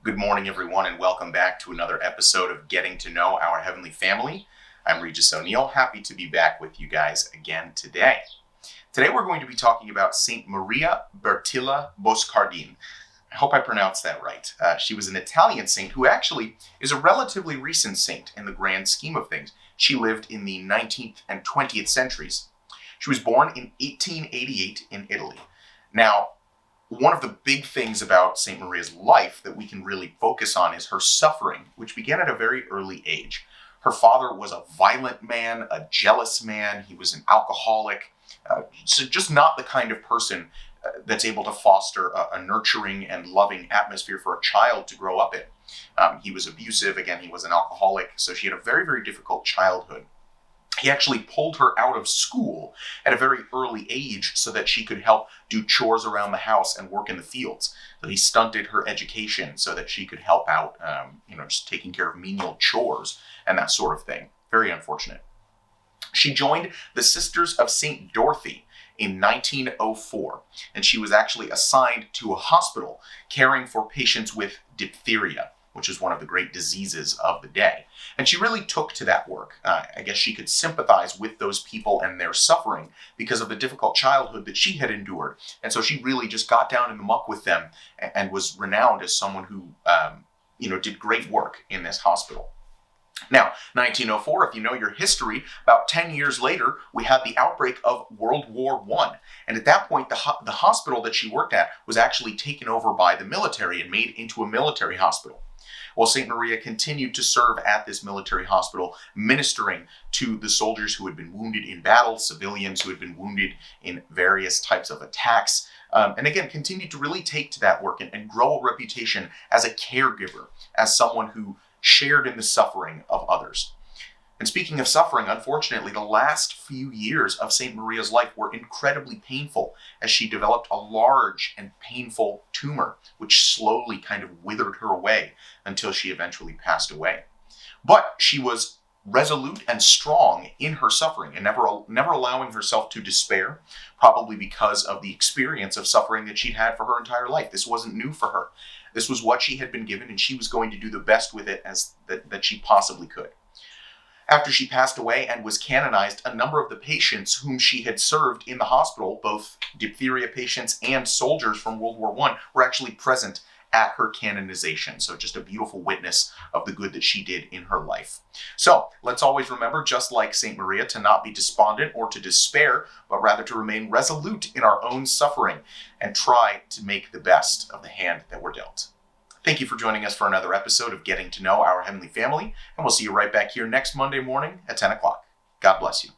Good morning, everyone, and welcome back to another episode of Getting to Know Our Heavenly Family. I'm Regis O'Neill, happy to be back with you guys again today. Today we're going to be talking about Saint Maria Bertilla Boscardin. I hope I pronounced that right. She was an Italian saint who actually is a relatively recent saint in the grand scheme of things. She lived in the 19th and 20th centuries. She was born in 1888 in Italy. Now, one of the big things about Saint Maria's life that we can really focus on is her suffering, which began at a very early age. Her father was a violent man, a jealous man. He was an alcoholic, so just not the kind of person that's able to foster a nurturing and loving atmosphere for a child to grow up in. He was abusive. Again, he was an alcoholic, so she had a very, very difficult childhood. He actually pulled her out of school at a very early age so that she could help do chores around the house and work in the fields. So he stunted her education so that she could help out, just taking care of menial chores and that sort of thing. Very unfortunate. She joined the Sisters of St. Dorothy in 1904, and she was actually assigned to a hospital caring for patients with diphtheria, which is one of the great diseases of the day. And she really took to that work. I guess she could sympathize with those people and their suffering because of the difficult childhood that she had endured. And so she really just got down in the muck with them and was renowned as someone who, did great work in this hospital. Now, 1904, if you know your history, about 10 years later, we had the outbreak of World War I. And at that point, the hospital that she worked at was actually taken over by the military and made into a military hospital. Well, St. Maria continued to serve at this military hospital, ministering to the soldiers who had been wounded in battle, civilians who had been wounded in various types of attacks, and again, continued to really take to that work and grow a reputation as a caregiver, as someone who shared in the suffering of others. And speaking of suffering, unfortunately, the last few years of St. Maria's life were incredibly painful as she developed a large and painful tumor, which slowly kind of withered her away until she eventually passed away. But she was resolute and strong in her suffering and never allowing herself to despair, probably because of the experience of suffering that she'd had for her entire life. This wasn't new for her. This was what she had been given, and she was going to do the best with it that she possibly could. After she passed away and was canonized, a number of the patients whom she had served in the hospital, both diphtheria patients and soldiers from World War I, were actually present at her canonization. So just a beautiful witness of the good that she did in her life. So let's always remember, just like St. Maria, to not be despondent or to despair, but rather to remain resolute in our own suffering and try to make the best of the hand that we're dealt. Thank you for joining us for another episode of Getting to Know Our Heavenly Family, and we'll see you right back here next Monday morning at 10 o'clock. God bless you.